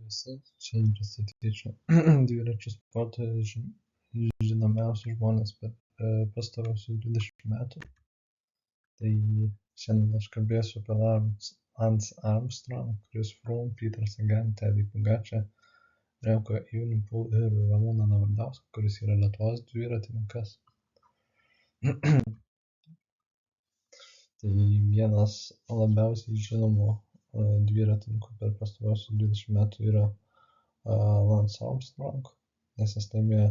Visi šiandien pristatyčiau dviračių sporto žinomiausius žmones per pastarosius 20 metų. Tai šiandien aš kalbėsiu apie Lance Armstrong, Chris Froome, Peter Sagan, Tadej Pogačar, Remco Evenepoel ir Ramūną Navardauską, kuris yra Lietuvos dviratininkas. Tai vienas labiausiai žinomų dviratininkų per pastarosius 20 metų yra Lance Armstrong, nes jis laimėjo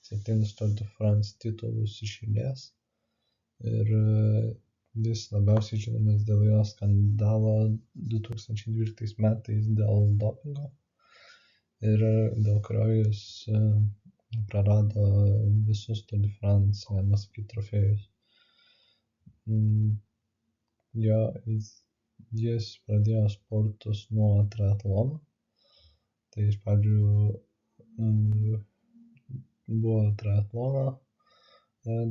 7 Tour de France titulus iš eilės ir vis labiausiai žinomas dėl jo skandalo 2012 metais dėl dopingo ir dėl kurio jis prarado visus Tour de France, galima sakyti, trofėjus. Jis pradėjo sportus nuo triatlono. Tai iš pradžių buvo triatlono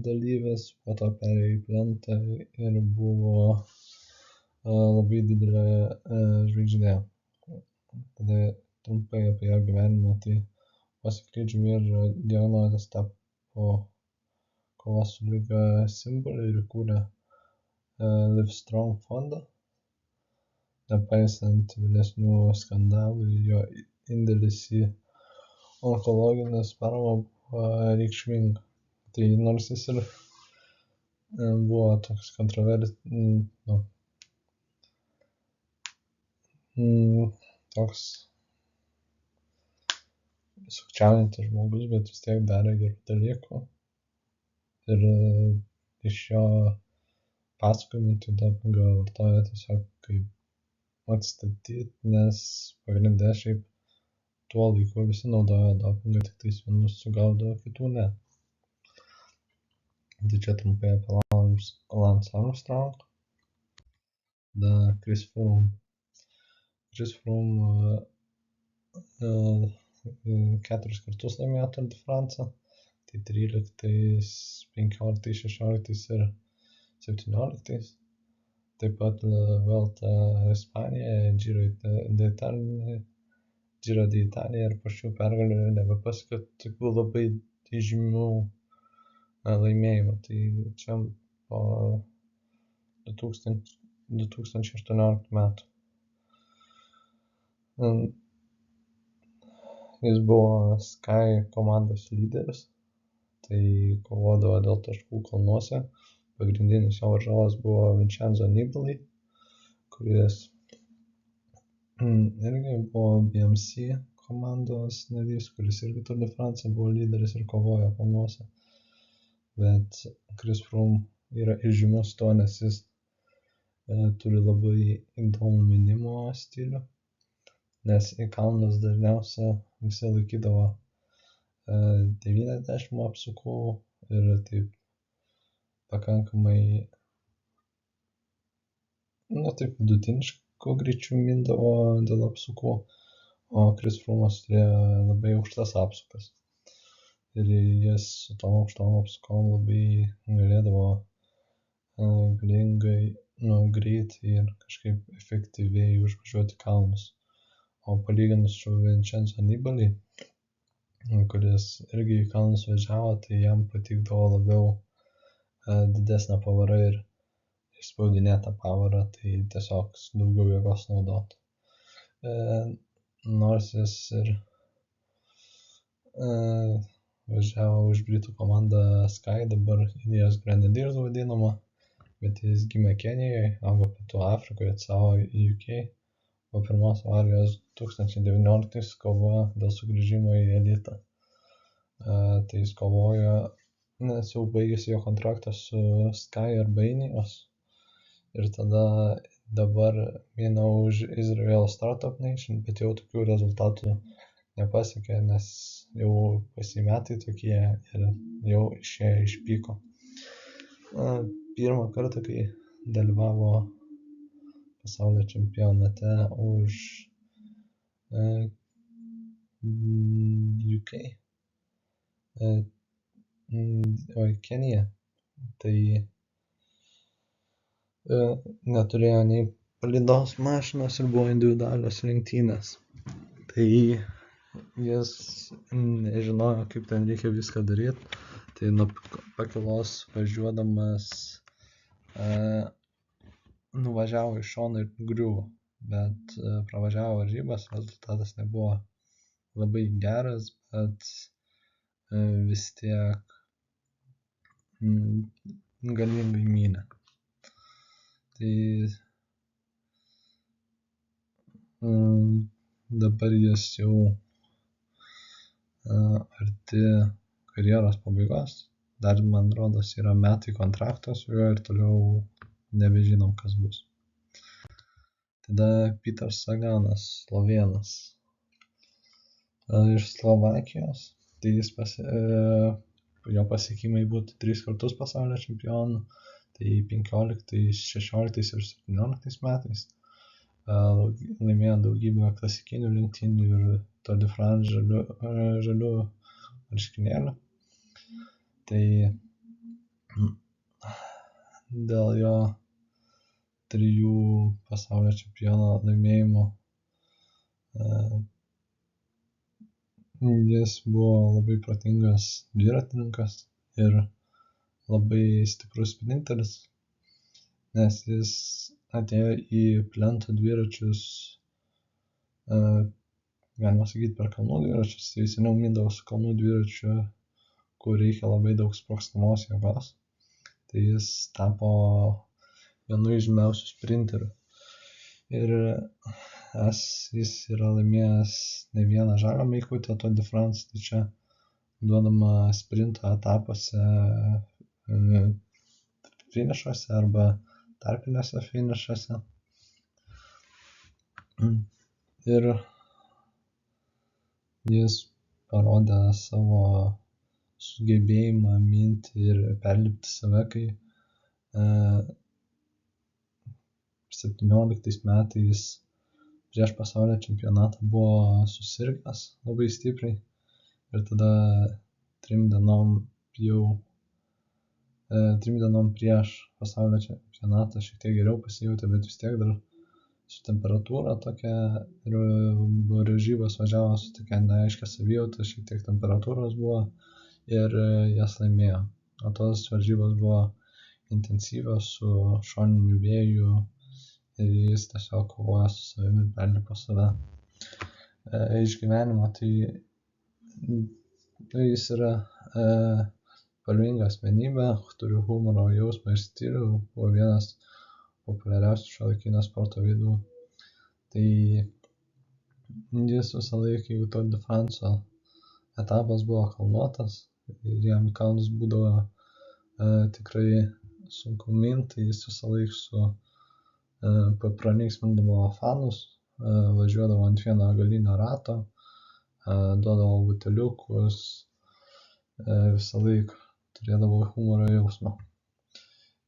dalyvis, po to perėjo į plentą ir buvo labai didelė žvaigždė. Tada trumpai apie jo gyvenimą, tai po skrydžių Vėžio diagnozės tapo kovos su liga simboliu ir įkūrė Livestrong fondą. Nepaisant vėlesnių skandalų, jo indėlis į onkologinės paramą buvo reikšminga. Tai nors jis ir buvo toks toks sukčiaujantis žmogus, bet vis tiek darė gerų dalykų. Ir iš jo pasakojimų tai dopingą vartoja tiesiog kaip atstatyti, nes pagrinde šiaip tuo laiku visi naudojo dopingą, tik tais vienus sugaudavo, kitų ne. Tai čia trumpai apie Lance Armstrong. Chris Froome. Chris Froome 4 kartus laimėjo Tour de France, tai 13, 15, 16 ir 17. Taip pat Vuelta Ispanija, Giro d'Italia ir po šių pergalių nebepasiekė tokių labai žymių laimėjimų. Tai čia po 2018 metų. Jis buvo Sky komandos lyderis, tai kovodavo dėl taškų kalnuose. Pagrindinis jo varžovas buvo Vincenzo Nibali, kuris irgi buvo BMC komandos narys, kuris irgi Tour de France buvo lyderis ir kovojo kalnuose. Bet Chris Froome yra žymus tuo, nes jis turi labai įdomų mynimo stilių, nes į kalnus dažniausia visi laikydavo 90 apsukų ir taip pakankamai vidutinišku greičiu mindavo dėl apsukų, o Chris Froome'as turėjo labai aukštas apsukas. Ir jis su tom aukštom apsukom labai galėdavo galingai, greitai ir kažkaip efektyviai užvažiuoti kalnus. O palyginus su Vincenzo Nibali, kuris irgi į kalnus važiavo, tai jam patikdavo labiau didesnė pavara ir išspaudinėta pavara, tai tiesiog daugiau jėgos naudoti. Nors jis ir važiavo už britų komandą Sky, dabar Indios Grenadiers vadinama, bet jis gimė Kenijoje, augo Pietų Afrikoje, atsavo į UK, po pirmos avarijos 2019 kovojo dėl sugrįžimo į elitą. Tai jis kovojo, nes jau baigėsi jo kontraktas su Sky arba Ineos ir dabar eina už Israel Startup Nation, bet jau tokių rezultatų nepasiekė, nes jau pasimetai tokie ir jau išėjo iš piko. Pirmą kartą, kai dalyvavo pasaulio čempionate už UK, Kenija, tai neturėjo nei palydos mašinos ir buvo individualios lenktynės. Tai jis nežinojo, kaip ten reikia viską daryti, tai nuo pakilos važiuodamas nuvažiavo į šoną ir griuvo, bet pravažiavo varžybas, rezultatas nebuvo labai geras, bet vis tiek galingai mynė. Tai dabar jis jau arti karjeros pabaigos, dar man rodos yra metai kontrakto su juo ir toliau nebežinom, kas bus. Tada Peter Saganas, slovėnas, iš Slovakijos, tai jis jo pasiekimai būtų 3 kartus pasaulio čempionu, tai 15, 16 ir 17 metais. Laimėjo daugybę klasikinių lenktynių ir Tour de France žalių marškinėlių. Tai dėl jo 3 pasaulio čempiono laimėjimų jis buvo labai protingas dviratininkas ir labai stiprus sprinteris, nes jis atėjo į plento dviračius, galima sakyti, per kalnų dviračius. Tai seniau mindavo su kalnų dviračiu, kur reikia labai daug sprogstamos jėgos. Tai jis tapo vienu iš žymiausių sprinterių. Ir jis yra laimėjęs ne vieną žalią maikutę Tour de France, tai čia duodama sprinto etapuose, finišuose arba tarpiniuose finišuose. Ir jis parodė savo sugebėjimą minti ir perlipti save, kai 17 metais prieš pasaulio čempionatą buvo susirgęs labai stipriai ir tada 3 dienom prieš pasaulio čempionatą šiek tiek geriau pasijautė, bet vis tiek dar su temperatūra tokia ir varžybos važiavo su tokia neaiškia savijauta, šiek tiek temperatūros buvo ir jas laimėjo. O tos varžybos buvo intensyvios su šoniniu vėju ir jis tiesiog kovojo su savimi ir perlipo save. Iš gyvenimo tai jis yra spalvinga asmenybė, turi humoro jausmą ir stilių, buvo vienas populiariausių šiuolaikinio sporto veidų. Tai jis visą laiką, jeigu Tour de France etapas buvo kalnuotas ir jam į kalnus būdavo tikrai sunku minti, tai jis visą laiką su pralinksmindavo fanus, važiuodavo ant vieno galinio rato, duodavo buteliukus, visą laiką turėdavo humoro jausmą.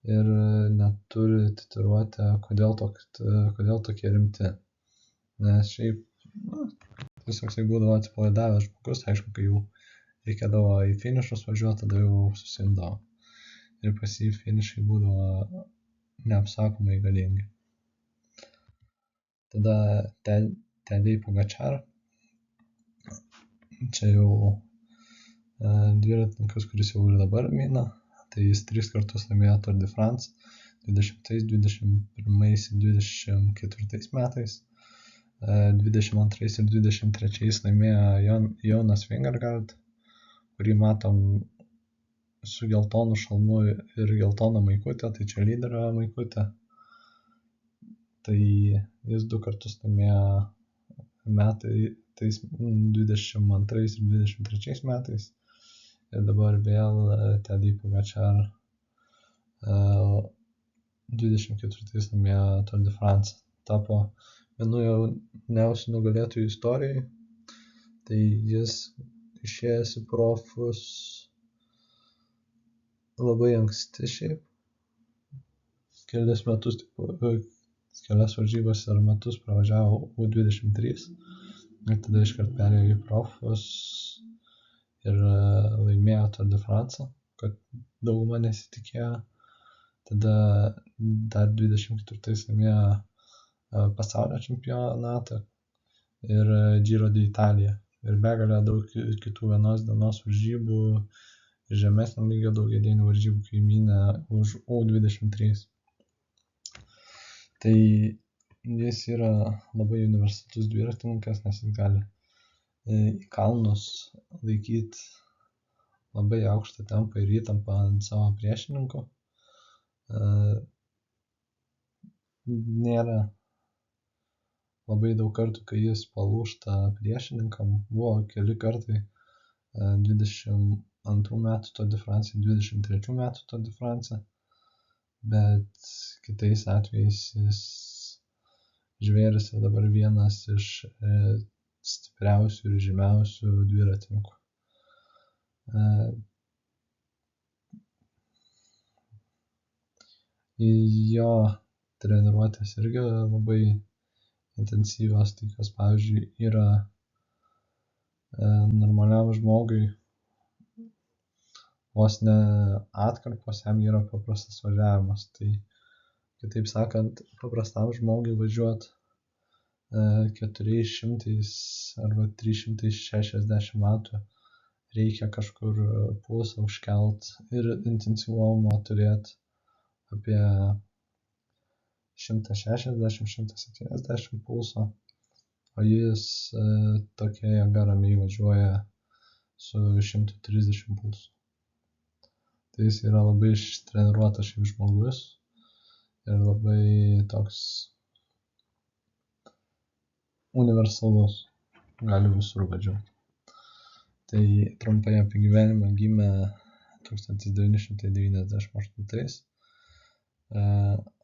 Ir net turi tatuiruotę, kodėl tokie rimti. Nes šiaip tiesiog būdavo atsipalaidavęs žmogus, aišku, kai jau reikėdavo į finišus važiuoti, tada jau susimdavo. Ir pas jį finišai būdavo neapsakomai galingi. Tada Tadej Pogačar, čia jau dviratininkas, kuris jau ir dabar mina, tai jis 3 kartus laimėjo Tour de France, 20, 21 ir 24 metais, 22 ir 23 laimėjo Jonas Vingegaard, kurį matom su geltonu šalmu ir geltona maikutė, tai čia lyderio maikutė. Tai jis 2 kartus laimėjo tais 22 ir 23 metais. Ir dabar vėl Tadej Pogačar 24 laimėjo Tour de France. Tapo vienu jauniausių nugalėtojų istorijai. Tai jis išėjęs į profus labai anksti šiaip. Kelias varžybas ir metus pravažiavo U23 ir tada iškart perėjo į profus ir laimėjo Tour de France, kad dauguma nesitikėjo. Tada dar 24 laimėjo pasaulio čempionatą, ir Giro d'Italia. Ir begalė daug kitų vienos dienos varžybų, žemesnio lygio daugiadienių varžybų kaimynė už U23. Tai jis yra labai universalus dviratininkas, nes jis gali į kalnus laikyti labai aukštą tempą ir įtampą ant savo priešininko. Nėra labai daug kartų, kai jis palūžta priešininkam. Buvo keli kartai 22 metų Tour de France, 23 metų Tour de France, bet kitais atvejais jis žvėris ir dabar vienas iš stipriausių ir žymiausių dviratininkų. Jo treniruotės irgi labai intensyvios, tai kas, pavyzdžiui, yra normaliam žmogui vos ne atkarpos, jam yra paprastas važiavimas. Tai, kitaip sakant, paprastam žmogui važiuoti 400 arba 360 metų reikia kažkur pulsą užkelt ir intensyvumą turėti apie 160-170 pulso, o jis tokia jėga ramiai važiuoja su 130 pulsu. Tai jis yra labai ištreniruotas šiaip žmogus ir labai toks universalus, gali visur važiuoti. Tai trumpai apie gyvenimą: gimė 1998,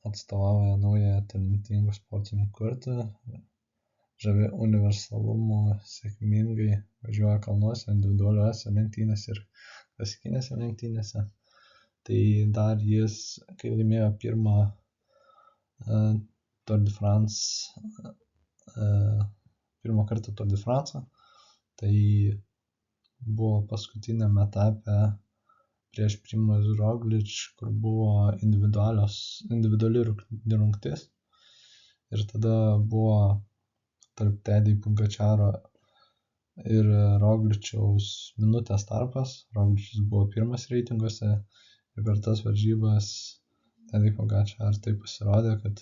atstovauja naują talentingų sportininkų kartą, žavi universalumu, sėkmingai važiuoja kalnuose, individualiuose lenktynėse ir klasikinėse lenktynėse. Tai dar jis, kai laimėjo pirmą Tour de France, pirmą kartą Tour de France, tai buvo paskutiniame etape prieš Primož Roglič, kur buvo individuali rungtis. Ir tada buvo tarp Tadej Pogačaro ir Rogličiaus minutės tarpas. Rogličius buvo pirmas reitinguose ir per tas varžybas Tadej Pogačar taip pasirodė, kad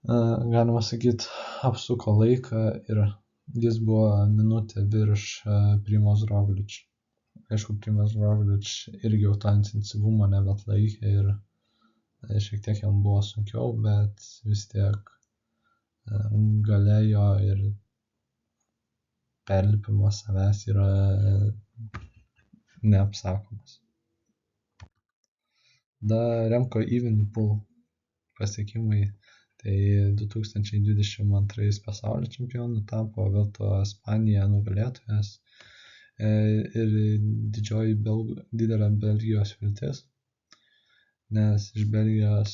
galima sakyti, apsuko laiką ir jis buvo minutė virš Primož Roglič. Aišku, Primož Roglič irgi jau to intensyvumo nebeatlaikė ir šiek tiek jam buvo sunkiau, bet vis tiek galėjo ir perlipimas savęs yra neapsakomas. Remco Evenepoel pasiekimai: tai 2022 pasaulio čempionu tapo, Vuelta į Ispaniją nugalėtojas ir didelė Belgijos viltis, nes iš Belgijos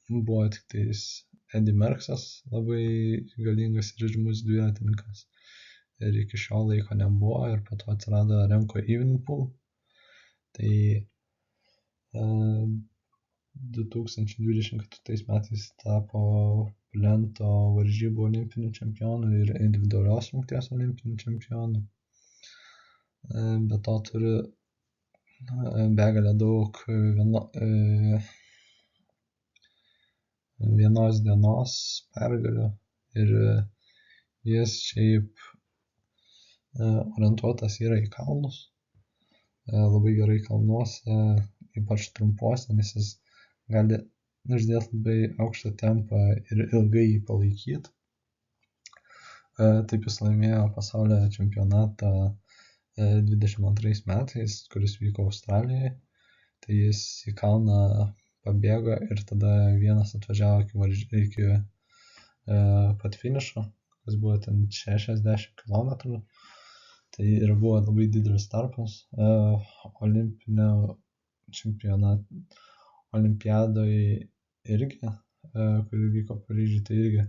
buvo tik tais Eddy Merckxas, labai galingas ir žymus dviratininkas, ir iki šio laiko nebuvo, ir po to atsirado Remco Evenepoel. Tai 2024 metais tapo plento varžybų olimpiniu čempionu ir individualios rungties olimpiniu čempionu. Be to turi begalę daug vienos dienos pergalių ir jis šiaip orientuotas yra į kalnus, labai gerai kalnuose, ypač trumpuose, nes jis gali uždėti labai aukštą tempą ir ilgai jį palaikyti. Taip jis laimėjo pasaulio čempionatą 22 metais, kuris vyko Australijoje. Tai jis į kalną pabėgo ir tada vienas atvažiavo iki pat finišo, kas buvo ten 60 km. Tai ir buvo labai didelis tarpas. Olimpiadoje irgi, kuri vyko Paryžiuje, tai irgi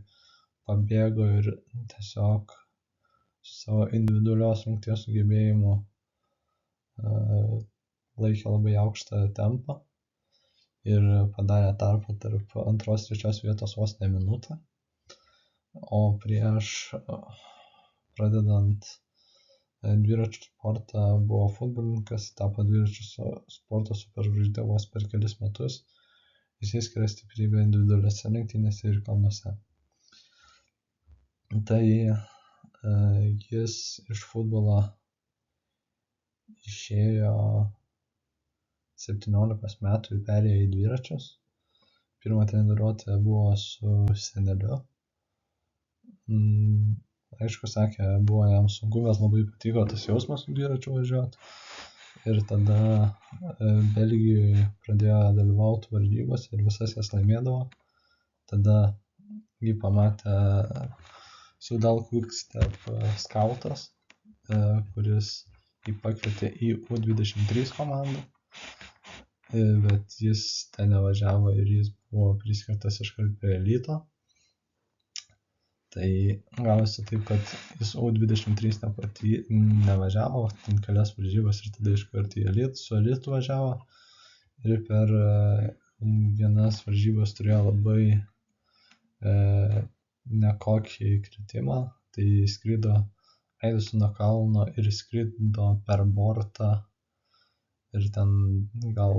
pabėgo ir tiesiog su savo individualios rungties sugebėjimu laikė labai aukštą tempą ir padarė tarpą tarp 2-3 vietos vos ne minutę. o prieš pradedant dviračių sportą buvo futbolininkas, tapo dviračių sporto superžvaigždė vos per kelis metus, išsiskiria stiprybė individualiose lenktynėse ir kalnuose. Tai jis iš futbolo išėjo 17 metų ir perėjo į dviračius. Pirma treniruotė buvo su seneliu. Aišku, sakė, buvo jam sunku, bet labai patiko tas jausmas su dviračiu važiuoti. Ir tada Belgijoje pradėjo dalyvauti varžybose ir visas jas laimėdavo. Tada jį pamatė Sudal Quickstep skautas, kuris jį pakvietė į U23 komandą, bet jis ten nevažiavo ir jis buvo priskirtas iškart prie elito. Tai gavosi taip, kad jis U23 nevažiavo, ten kelias varžybas ir tada iškart į su elitu važiavo. Ir per vienas varžybas turėjo labai nekokį kritimą, tai skrido leidosi nuo kalno ir skrido per bortą ir ten gal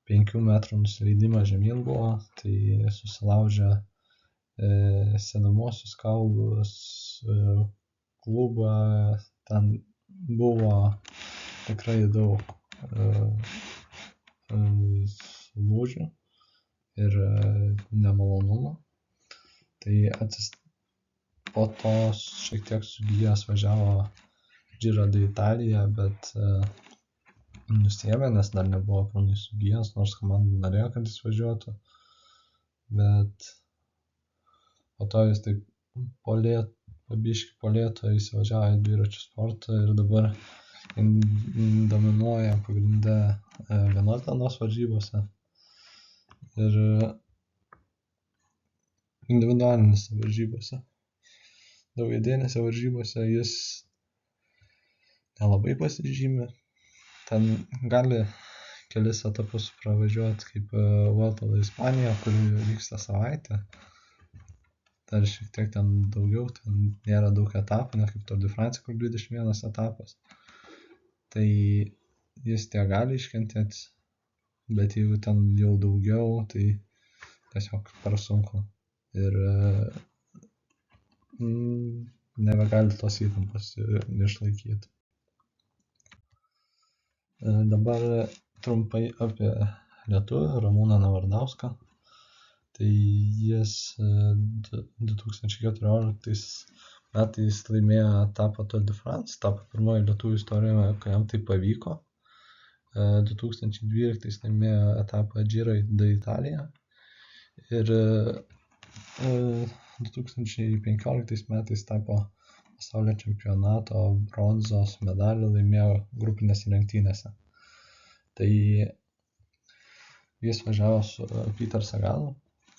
5 metrų nusileidimas žemyn buvo, tai susilaužė senamuosius kaulus, klubą, ten buvo tikrai daug lūžių ir nemalonumų. Tai po to šiek tiek sugijęs važiavo Giro d'Italia, bet nusiėmė, nes dar nebuvo pilnai sugijęs, nors komanda norėjo, kad jis važiuotų. Bet po to jis taip po lėto įsivažiavo į dviračių sportą ir dabar dominuoja pagrinde vienos dienos varžybose ir individualinėse varžybose. Daugiadienėse varžybose jis nelabai pasižymi. Ten gali kelis etapus pravažiuoti kaip Vuelta a Ispanija, kuri vyksta savaitę. Dar šiek tiek ten daugiau, ten nėra daug etapų, ne kaip Tour de France, kur 21 etapas. Tai jis tiek gali iškentėti, bet jeigu ten jau daugiau, tai tiesiog per sunku. Ir nebegali tos įtampos išlaikyti. Dabar trumpai apie lietuvį Ramūną Navardauską. Tai jis 2014 metais laimėjo etapą Tour de France, tapo pirmoji lietuvių istorijoje, kai jam tai pavyko. 2012 laimėjo etapą Giro d'Italia ir 2015 metais tapo pasaulio čempionato bronzos medalį, laimėjo grupinėse lenktynėse. Tai jis važiavo su Peter Saganu,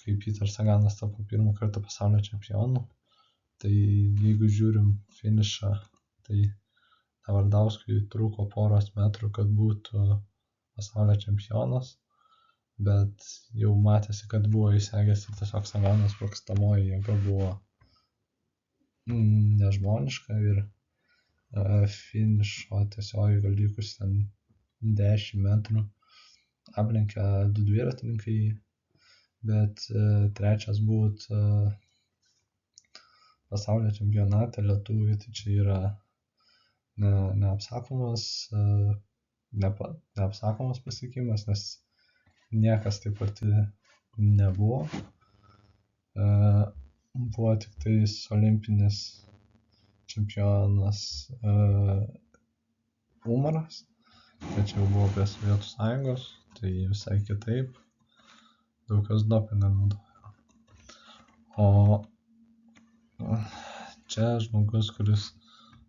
kai Peter Saganas tapo pirmą kartą pasaulio čempionu. Tai jeigu žiūrim finišą, tai Navardauskui trūko poros metrų, kad būtų pasaulio čempionas, bet jau matėsi, kad buvo įsegęs ir tiesiog Saganas sprogstamoji jėga buvo nežmoniška ir finišo tiesiogiai gal likus ten 10 metrų aplenkė 2 dviratininkai, bet trečias būt pasaulio čempionate lietuviui, tai čia yra neapsakomas pasiekimas, nes niekas taip arti nebuvo. Buvo tik tais olimpinis čempionas Umaras, bet čia jau buvo prie Sovietų Sąjungos, tai visai kitaip, daug kas dopingą naudojo. O čia žmogus, kuris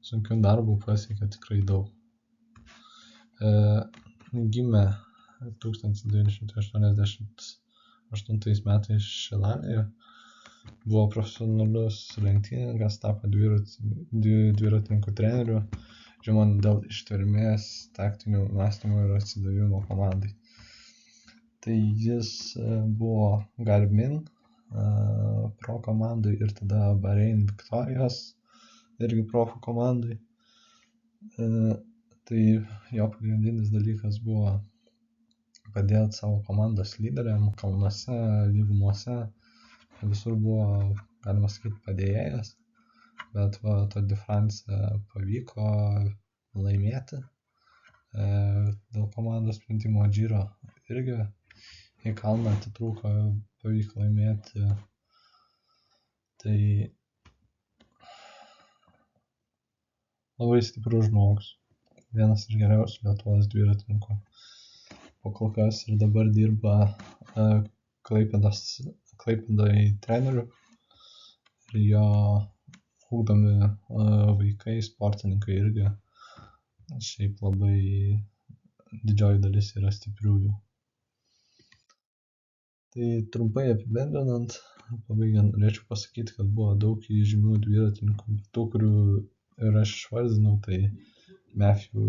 sunkiu darbu pasiekė tikrai daug. Gimė 1988 metais Šilalėje, buvo profesionalius lenktynininkas, tapo dviratininkų treneriu, žinoma, dėl ištvermės, taktinių mąstymų ir atsidavimo komandai. Tai jis buvo Garmin pro komandai ir tada Bahrein Victorious irgi profų komandai. Tai jo pagrindinis dalykas buvo padėti savo komandos lyderiam kalnuose, lygumose, visur buvo, galima sakyti, padėjėjas, bet Tour de France pavyko laimėti dėl komandos sprendimo. Giro irgi į kalną atitrūko, pavyko laimėti. Tai labai stiprus žmogus, vienas iš geriausių Lietuvos dviratininkų pakol kas ir dabar dirba Klaipėdoje treneriu ir jo ugdomi vaikai, sportininkai irgi šiaip labai didžioji dalis yra stipriųjų. Tai trumpai apibendrinant, pabaigiant, norėčiau pasakyti, kad buvo daug įžymių dviratininkų, tų, kurių ir aš išvardinau, tai Matthew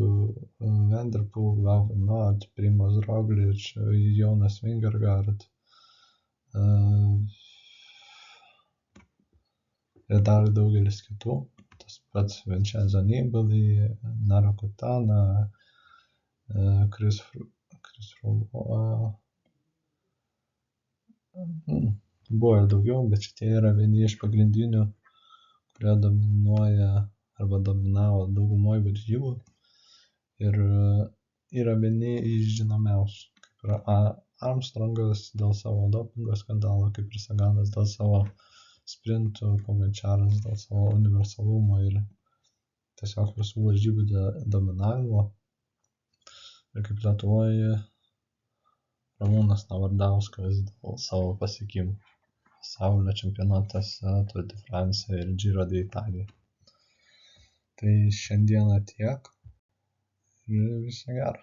Van Der Poel, Wout van Aert, Primož Roglič, Jonas Vingegaard ir dar daugelis kitų. Tas pats Vincenzo Nibali, Nairo Quintana, Chris Froome. Buvo ir daugiau, bet šitie yra vieni iš pagrindinių, kurie dominuoja arba dominavo daugumoje varžybų ir yra vieni iš žinomiausių, kaip yra Armstrongas dėl savo dopingo skandalo, kaip ir Saganas dėl savo sprintų, Pogačaras dėl savo universalumo ir tiesiog visų varžybų dominavimo. Ir kaip Lietuvoje Ramūnas Navardauskas dėl savo pasiekimų pasaulio čempionatuose, Tour de France ir Giro d'Italia. Tai šiandieną tiek ir viso gero.